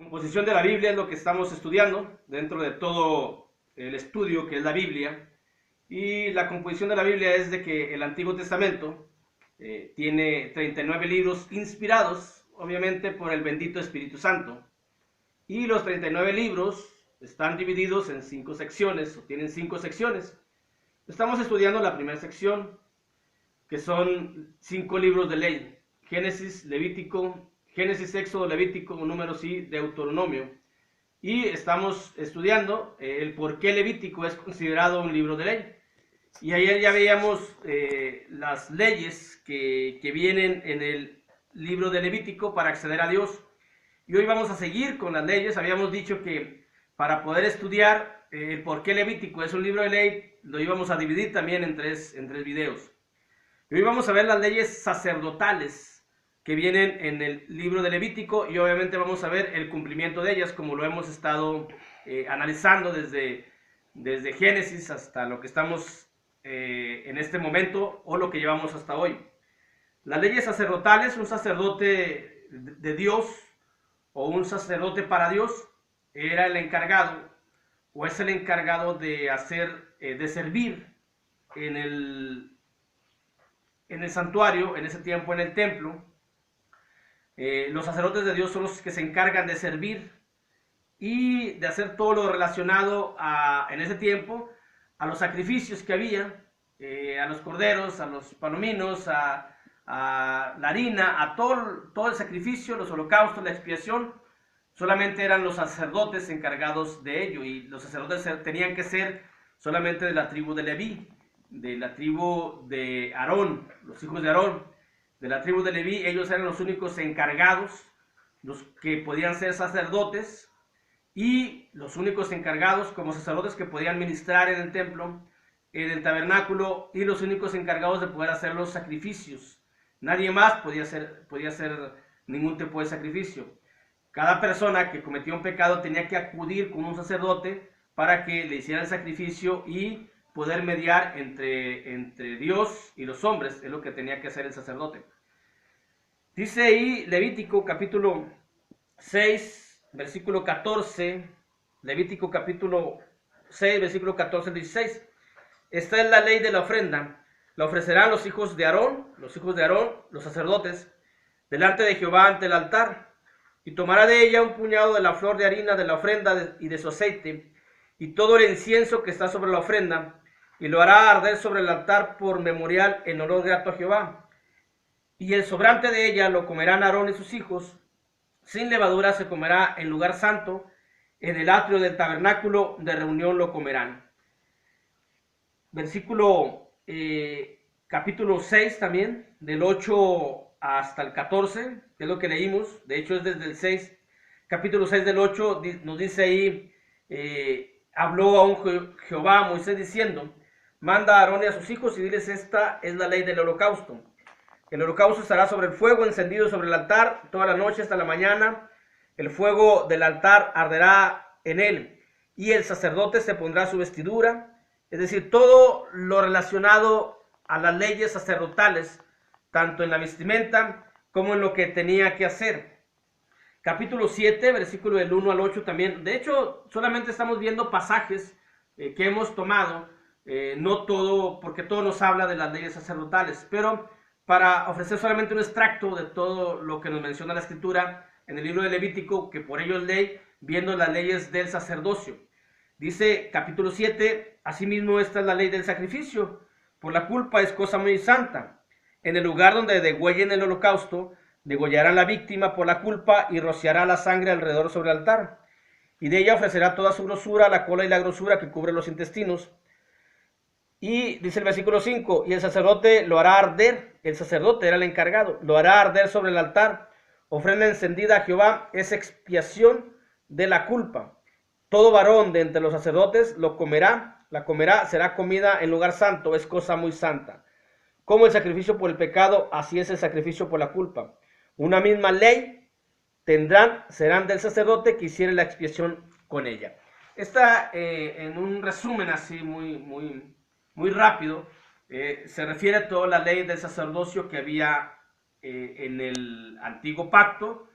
composición de la Biblia es lo que estamos estudiando dentro de todo el estudio que es la Biblia. Y la composición de la Biblia es de que el Antiguo Testamento tiene 39 libros inspirados, obviamente, por el bendito Espíritu Santo. Y los 39 libros están divididos en 5 secciones, o tienen 5 secciones. Estamos estudiando la primera sección, que son 5 libros de ley: Génesis, Levítico, Génesis, Éxodo, Levítico, Números y Deuteronomio. Y estamos estudiando el por qué Levítico es considerado un libro de ley. Y ayer ya veíamos las leyes que vienen en el libro de Levítico para acceder a Dios. Y hoy vamos a seguir con las leyes. Habíamos dicho que para poder estudiar el por qué Levítico es un libro de ley, lo íbamos a dividir también en tres videos. Y hoy vamos a ver las leyes sacerdotales que vienen en el libro de Levítico, y obviamente vamos a ver el cumplimiento de ellas, como lo hemos estado analizando desde Génesis hasta lo que estamos en este momento, o lo que llevamos hasta hoy. Las leyes sacerdotales: un sacerdote de Dios o un sacerdote para Dios era el encargado, o es el encargado de servir en el santuario, en ese tiempo en el templo. Los sacerdotes de Dios son los que se encargan de servir y de hacer todo lo relacionado en ese tiempo a los sacrificios que había, a los corderos, a los palominos, a la harina, a todo el sacrificio, los holocaustos, la expiación. Solamente eran los sacerdotes encargados de ello, y los sacerdotes tenían que ser solamente de la tribu de Leví, de la tribu de Aarón, los hijos de Aarón. De la tribu de Leví, ellos eran los únicos encargados, los que podían ser sacerdotes, y los únicos encargados como sacerdotes que podían ministrar en el templo, en el tabernáculo, y los únicos encargados de poder hacer los sacrificios. Nadie más podía hacer ningún tipo de sacrificio. Cada persona que cometía un pecado tenía que acudir con un sacerdote para que le hiciera el sacrificio y poder mediar entre Dios y los hombres. Es lo que tenía que hacer el sacerdote. Dice ahí Levítico capítulo 6, versículo 14, Levítico capítulo 6, versículo 14 al 16. Esta es la ley de la ofrenda. La ofrecerán los hijos de Aarón, los sacerdotes, delante de Jehová ante el altar. Y tomará de ella un puñado de la flor de harina de la ofrenda y de su aceite, y todo el incienso que está sobre la ofrenda, y lo hará arder sobre el altar por memorial en olor grato a Jehová. Y el sobrante de ella lo comerán Aarón y sus hijos. Sin levadura se comerá en lugar santo, en el atrio del tabernáculo de reunión lo comerán. Versículo capítulo 6 también, del 8 hasta el 14, que es lo que leímos. De hecho es desde el 6, capítulo 6 del 8, nos dice ahí: habló aún Jehová a Moisés diciendo: manda a Aarón y a sus hijos y diles, esta es la ley del holocausto. El holocausto estará sobre el fuego encendido sobre el altar toda la noche hasta la mañana. El fuego del altar arderá en él, y el sacerdote se pondrá su vestidura. Es decir, todo lo relacionado a las leyes sacerdotales, tanto en la vestimenta como en lo que tenía que hacer. Capítulo 7, versículo del 1 al 8 también. De hecho, solamente estamos viendo pasajes que hemos tomado, no todo, porque todo nos habla de las leyes sacerdotales, pero para ofrecer solamente un extracto de todo lo que nos menciona la Escritura en el libro de Levítico, que por ello es ley, viendo las leyes del sacerdocio. Dice capítulo 7, asimismo esta es la ley del sacrificio, por la culpa es cosa muy santa. En el lugar donde degüellen el holocausto, degollarán la víctima por la culpa y rociará la sangre alrededor sobre el altar. Y de ella ofrecerá toda su grosura, la cola y la grosura que cubre los intestinos. Y dice el versículo 5, y el sacerdote lo hará arder. El sacerdote era el encargado, lo hará arder sobre el altar. Ofrenda encendida a Jehová es expiación de la culpa. Todo varón de entre los sacerdotes la comerá, será comida en lugar santo, es cosa muy santa. Como el sacrificio por el pecado, así es el sacrificio por la culpa. Una misma ley serán del sacerdote que hiciere la expiación con ella. Esta, en un resumen así muy rápido, se refiere a toda la ley del sacerdocio que había en el antiguo pacto,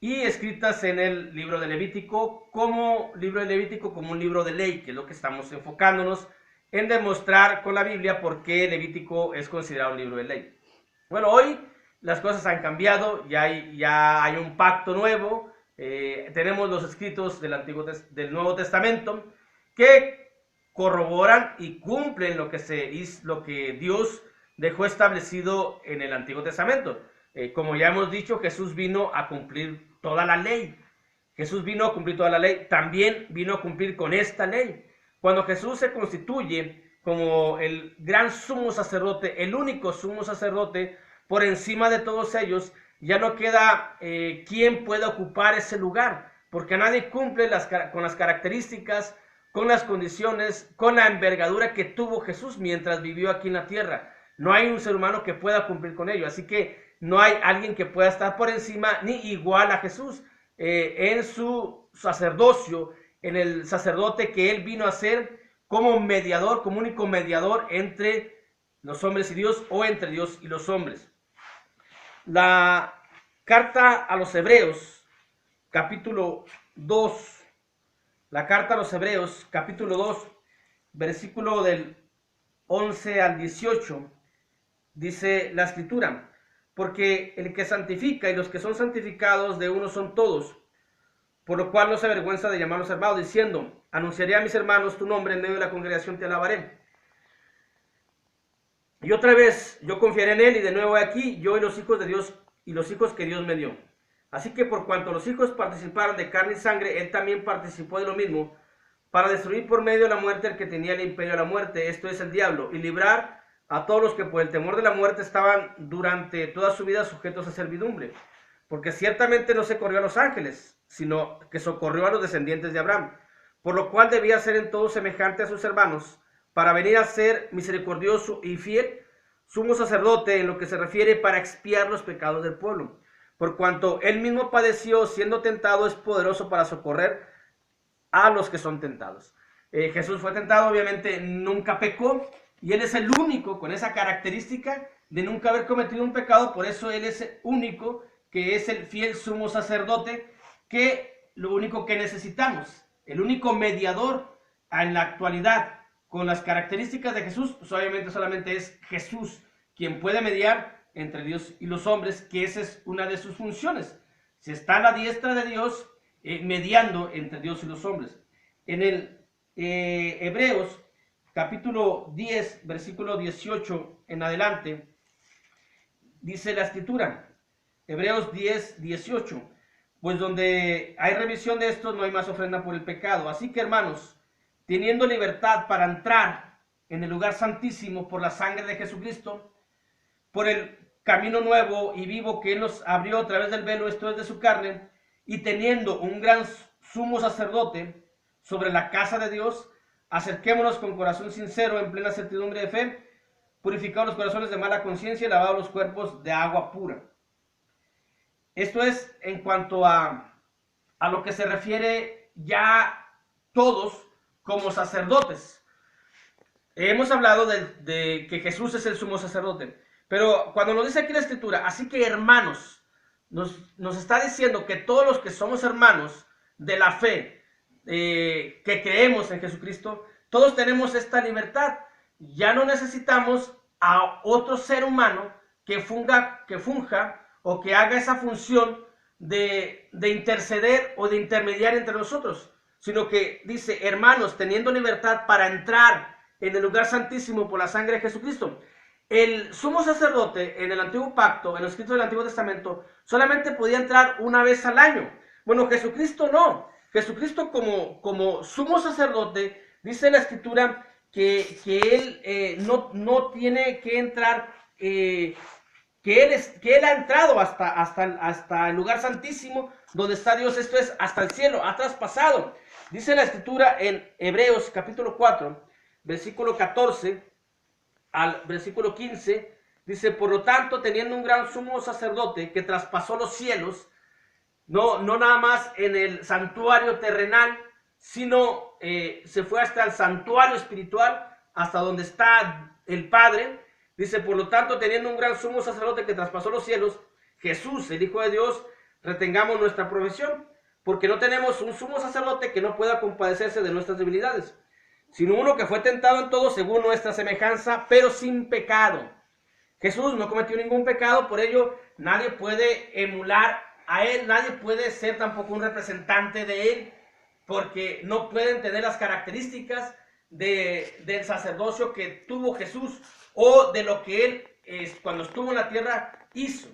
y escritas en el libro de Levítico como un libro de ley, que es lo que estamos enfocándonos en demostrar con la Biblia por qué Levítico es considerado un libro de ley. Bueno, hoy las cosas han cambiado, ya hay un pacto nuevo, tenemos los escritos del Nuevo Testamento que corroboran y cumplen lo que Dios dejó establecido en el Antiguo Testamento. Como ya hemos dicho, Jesús vino a cumplir toda la ley. Jesús vino a cumplir toda la ley, también vino a cumplir con esta ley. Cuando Jesús se constituye como el gran sumo sacerdote, el único sumo sacerdote por encima de todos ellos, ya no queda quien pueda ocupar ese lugar, porque nadie cumple con las características, con las condiciones, con la envergadura que tuvo Jesús mientras vivió aquí en la tierra. No hay un ser humano que pueda cumplir con ello, así que no hay alguien que pueda estar por encima ni igual a Jesús en su sacerdocio, en el sacerdote que él vino a ser como mediador, como único mediador entre los hombres y Dios, o entre Dios y los hombres. La carta a los Hebreos, capítulo 2, la carta a los Hebreos, capítulo 2, versículo del 11 al 18, dice la Escritura: porque el que santifica y los que son santificados de uno son todos, por lo cual no se avergüenza de llamarlos hermanos, diciendo: anunciaré a mis hermanos tu nombre, en medio de la congregación te alabaré. Y otra vez yo confiaré en él, y de nuevo aquí, yo y los hijos de Dios y los hijos que Dios me dio. Así que por cuanto los hijos participaron de carne y sangre, él también participó de lo mismo, para destruir por medio de la muerte al que tenía el imperio de la muerte, esto es el diablo, y librar a todos los que por el temor de la muerte estaban durante toda su vida sujetos a servidumbre. Porque ciertamente no socorrió a los ángeles, sino que socorrió a los descendientes de Abraham, por lo cual debía ser en todo semejante a sus hermanos, para venir a ser misericordioso y fiel sumo sacerdote en lo que se refiere para expiar los pecados del pueblo. Por cuanto él mismo padeció siendo tentado, es poderoso para socorrer a los que son tentados. Jesús fue tentado, obviamente nunca pecó, y él es el único con esa característica de nunca haber cometido un pecado. Por eso él es el único que es el fiel sumo sacerdote, que lo único que necesitamos, el único mediador en la actualidad con las características de Jesús, pues obviamente solamente es Jesús quien puede mediar entre Dios y los hombres, que esa es una de sus funciones. Se está a la diestra de Dios mediando entre Dios y los hombres. En el Hebreos capítulo 10, versículo 18 en adelante, dice la Escritura, Hebreos 10, 18, pues donde hay remisión de estos no hay más ofrenda por el pecado. Así que, hermanos, teniendo libertad para entrar en el lugar santísimo por la sangre de Jesucristo, por el camino nuevo y vivo que él nos abrió a través del velo, esto es de su carne, y teniendo un gran sumo sacerdote sobre la casa de Dios, acerquémonos con corazón sincero, en plena certidumbre de fe, purificados los corazones de mala conciencia y lavados los cuerpos de agua pura. Esto es en cuanto a lo que se refiere ya todos como sacerdotes. Hemos hablado de que Jesús es el sumo sacerdote, pero cuando nos dice aquí la Escritura, así que hermanos, nos está diciendo que todos los que somos hermanos de la fe, que creemos en Jesucristo, todos tenemos esta libertad. Ya no necesitamos a otro ser humano que funja o que haga esa función de interceder o de intermediar entre nosotros, sino que dice: hermanos, teniendo libertad para entrar en el lugar santísimo por la sangre de Jesucristo. El sumo sacerdote en el antiguo pacto, en los escritos del Antiguo Testamento, solamente podía entrar una vez al año. Bueno, Jesucristo no. Jesucristo como sumo sacerdote, dice la Escritura que él no tiene que entrar, que él ha entrado hasta el lugar santísimo donde está Dios, esto es hasta el cielo, ha traspasado. Dice la Escritura en Hebreos capítulo 4, versículo 14 al versículo 15, dice: por lo tanto, teniendo un gran sumo sacerdote que traspasó los cielos, no nada más en el santuario terrenal, sino se fue hasta el santuario espiritual, hasta donde está el Padre. Dice: por lo tanto, teniendo un gran sumo sacerdote que traspasó los cielos, Jesús, el Hijo de Dios, retengamos nuestra profesión, porque no tenemos un sumo sacerdote que no pueda compadecerse de nuestras debilidades, sino uno que fue tentado en todo según nuestra semejanza, pero sin pecado. Jesús no cometió ningún pecado, por ello nadie puede emular a él, nadie puede ser tampoco un representante de él, porque no pueden tener las características del sacerdocio que tuvo Jesús o de lo que él cuando estuvo en la tierra hizo.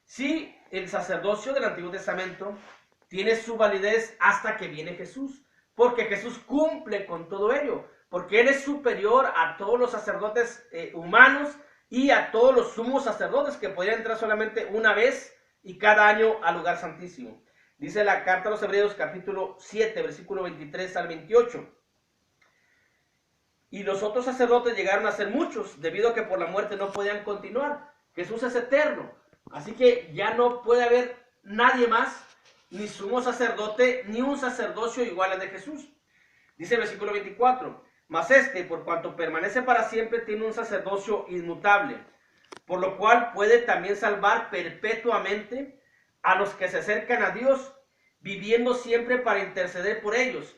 Sí, el sacerdocio del Antiguo Testamento tiene su validez hasta que viene Jesús, porque Jesús cumple con todo ello, porque Él es superior a todos los sacerdotes humanos y a todos los sumos sacerdotes que podían entrar solamente una vez y cada año al lugar santísimo. Dice la carta a los Hebreos capítulo 7, versículo 23 al 28. Y los otros sacerdotes llegaron a ser muchos, debido a que por la muerte no podían continuar. Jesús es eterno, así que ya no puede haber nadie más, ni sumo sacerdote, ni un sacerdocio igual al de Jesús. Dice el versículo 24, mas por cuanto permanece para siempre, tiene un sacerdocio inmutable, por lo cual puede también salvar perpetuamente a los que se acercan a Dios, viviendo siempre para interceder por ellos,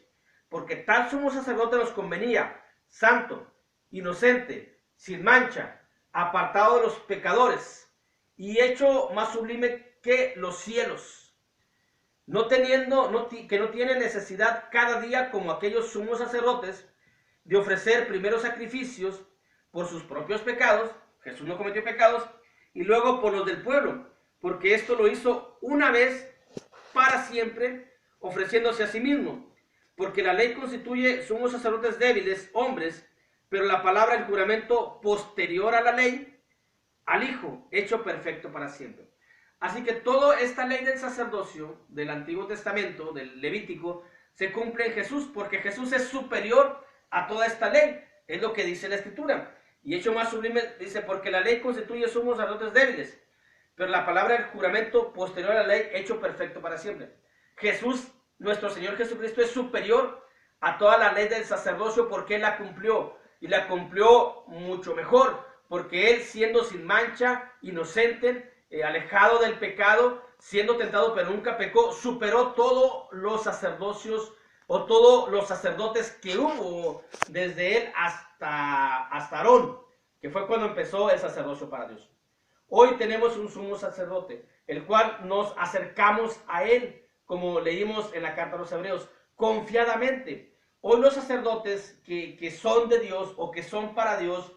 porque tal sumo sacerdote nos convenía, santo, inocente, sin mancha, apartado de los pecadores, y hecho más sublime que los cielos, que no tiene necesidad cada día, como aquellos sumos sacerdotes, de ofrecer primero sacrificios por sus propios pecados. Jesús no cometió pecados, y luego por los del pueblo, porque esto lo hizo una vez para siempre, ofreciéndose a sí mismo, porque la ley constituye sumos sacerdotes débiles, hombres, pero la palabra, el juramento posterior a la ley, al Hijo, hecho perfecto para siempre. Así que toda esta ley del sacerdocio del Antiguo Testamento, del Levítico, se cumple en Jesús, porque Jesús es superior a toda esta ley, es lo que dice la Escritura. Y hecho más sublime, dice, porque la ley constituye sumos sacerdotes débiles, pero la palabra del juramento posterior a la ley, hecho perfecto para siempre. Jesús, nuestro Señor Jesucristo, es superior a toda la ley del sacerdocio, porque Él la cumplió, y la cumplió mucho mejor, porque Él, siendo sin mancha, inocente, alejado del pecado, siendo tentado pero nunca pecó, superó todos los sacerdocios o todos los sacerdotes que hubo desde él hasta Aarón, que fue cuando empezó el sacerdocio para Dios. Hoy tenemos un sumo sacerdote, el cual nos acercamos a él, como leímos en la carta a los Hebreos, confiadamente. Hoy los sacerdotes que son de Dios o que son para Dios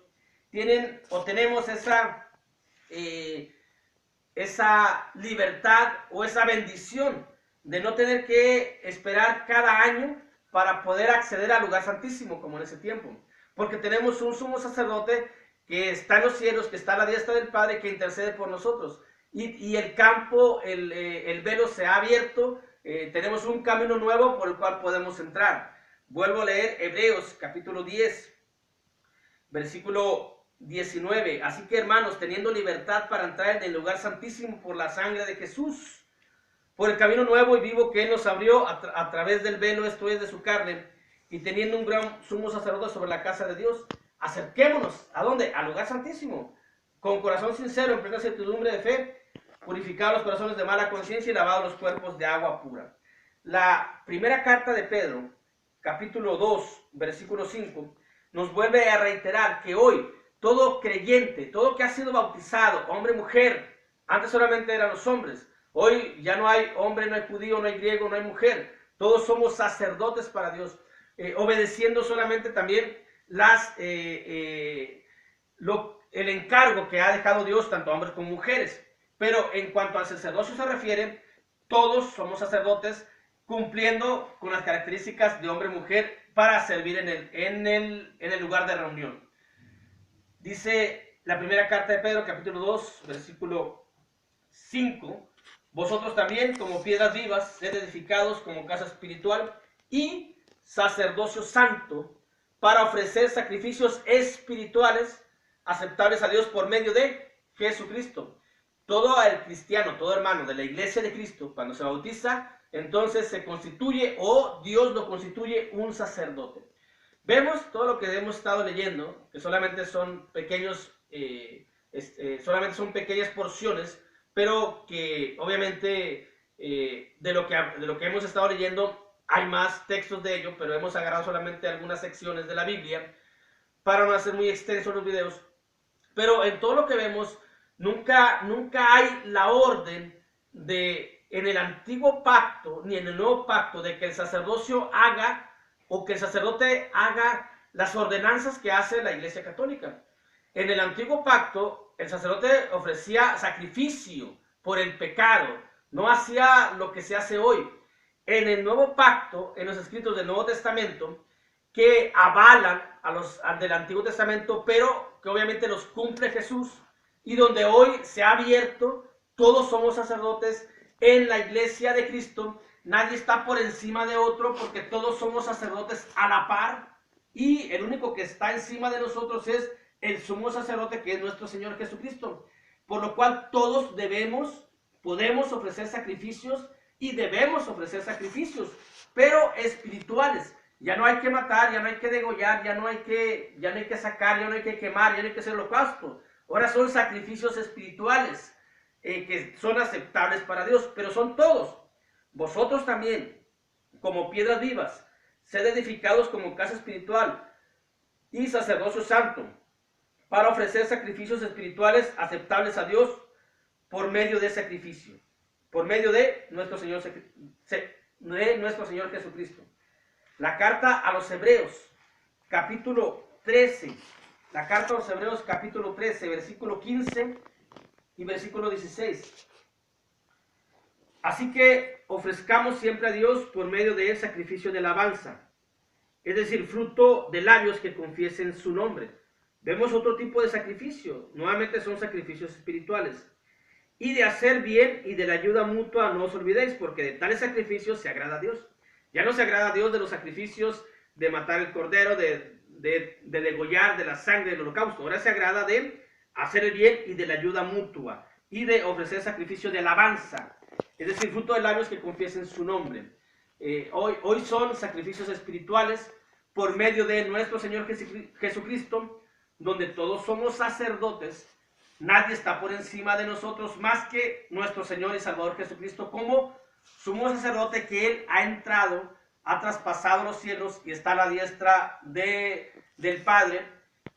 tienen o tenemos esa libertad o esa bendición de no tener que esperar cada año para poder acceder al lugar santísimo, como en ese tiempo, porque tenemos un sumo sacerdote que está en los cielos, que está a la diestra del Padre, que intercede por nosotros, y el campo, el velo se ha abierto, tenemos un camino nuevo por el cual podemos entrar. Vuelvo a leer Hebreos capítulo 10, versículo 19. Así que, hermanos, teniendo libertad para entrar en el lugar santísimo por la sangre de Jesús, por el camino nuevo y vivo que Él nos abrió a través del velo, esto es, de su carne, y teniendo un gran sumo sacerdote sobre la casa de Dios, acerquémonos, ¿a dónde? Al lugar santísimo, con corazón sincero, en plena certidumbre de fe, purificados los corazones de mala conciencia y lavados los cuerpos de agua pura. La primera carta de Pedro, capítulo 2, versículo 5, nos vuelve a reiterar que hoy todo creyente, todo que ha sido bautizado, hombre, mujer, antes solamente eran los hombres, hoy ya no hay hombre, no hay judío, no hay griego, no hay mujer, todos somos sacerdotes para Dios, obedeciendo solamente también el encargo que ha dejado Dios tanto a hombres como mujeres. Pero en cuanto al sacerdocio se refiere, todos somos sacerdotes cumpliendo con las características de hombre y mujer para servir en el lugar de reunión. Dice la primera carta de Pedro, capítulo 2, versículo 5, vosotros también, como piedras vivas, sed edificados como casa espiritual y sacerdocio santo, para ofrecer sacrificios espirituales aceptables a Dios por medio de Jesucristo. Todo el cristiano, todo hermano de la iglesia de Cristo, cuando se bautiza, entonces se constituye, o Dios lo constituye, un sacerdote. Vemos todo lo que hemos estado leyendo, que solamente son pequeñas porciones, pero que obviamente de lo que hemos estado leyendo hay más textos de ello, pero hemos agarrado solamente algunas secciones de la Biblia para no hacer muy extensos los videos. Pero en todo lo que vemos, nunca hay la orden de, en el antiguo pacto, ni en el nuevo pacto, de que el sacerdocio haga, o que el sacerdote haga las ordenanzas que hace la Iglesia Católica. En el antiguo pacto, el sacerdote ofrecía sacrificio por el pecado, no hacía lo que se hace hoy. En el nuevo pacto, en los escritos del Nuevo Testamento, que avalan a los del Antiguo Testamento, pero que obviamente los cumple Jesús, y donde hoy se ha abierto, todos somos sacerdotes en la Iglesia de Cristo, nadie está por encima de otro, porque todos somos sacerdotes a la par, y el único que está encima de nosotros es el sumo sacerdote, que es nuestro Señor Jesucristo, por lo cual todos podemos ofrecer sacrificios, y debemos ofrecer sacrificios, pero espirituales. Ya no hay que matar, ya no hay que degollar, ya no hay que sacar, ya no hay que quemar, ya no hay que hacer holocausto. Ahora son sacrificios espirituales que son aceptables para Dios, pero son todos. Vosotros también, como piedras vivas, sed edificados como casa espiritual y sacerdocio santo, para ofrecer sacrificios espirituales aceptables a Dios por medio de sacrificio, por medio de nuestro Señor Jesucristo. La carta a los Hebreos, capítulo 13. La carta a los Hebreos, capítulo 13, versículo 15 y versículo 16. Así que ofrezcamos siempre a Dios por medio de él sacrificio de alabanza, es decir, fruto de labios que confiesen su nombre. Vemos otro tipo de sacrificio, nuevamente son sacrificios espirituales. Y de hacer bien y de la ayuda mutua no os olvidéis, porque de tales sacrificios se agrada a Dios. Ya no se agrada a Dios de los sacrificios de matar el cordero, de degollar, de la sangre del holocausto. Ahora se agrada de hacer el bien y de la ayuda mutua y de ofrecer sacrificio de alabanza, es decir, fruto de labios que confiesen su nombre. Hoy son sacrificios espirituales por medio de nuestro Señor Jesucristo, donde todos somos sacerdotes. Nadie está por encima de nosotros más que nuestro Señor y Salvador Jesucristo como sumo sacerdote, que Él ha entrado, ha traspasado los cielos y está a la diestra del Padre,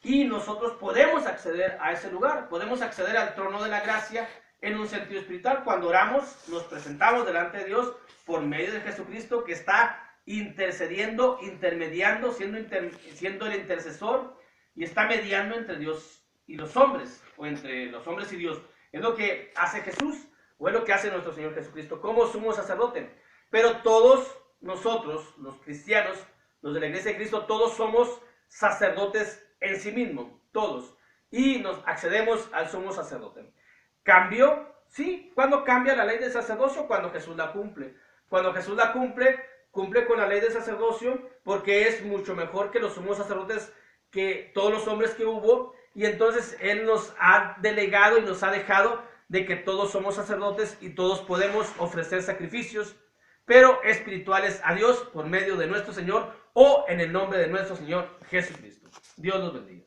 y nosotros podemos acceder a ese lugar, podemos acceder al trono de la gracia en un sentido espiritual. Cuando oramos, nos presentamos delante de Dios por medio de Jesucristo, que está intercediendo, intermediando, siendo el intercesor, y está mediando entre Dios y los hombres, o entre los hombres y Dios. Es lo que hace Jesús, o es lo que hace nuestro Señor Jesucristo como sumo sacerdote. Pero todos nosotros, los cristianos, los de la Iglesia de Cristo, todos somos sacerdotes en sí mismos, todos. Y nos accedemos al sumo sacerdote. ¿Cambió? Sí. ¿Cuándo cambia la ley de sacerdocio? Cuando Jesús la cumple. Cuando Jesús la cumple con la ley de sacerdocio, porque es mucho mejor que los sumos sacerdotes, que todos los hombres que hubo. Y entonces Él nos ha delegado y nos ha dejado de que todos somos sacerdotes y todos podemos ofrecer sacrificios, pero espirituales a Dios por medio de nuestro Señor o en el nombre de nuestro Señor Jesucristo. Dios los bendiga.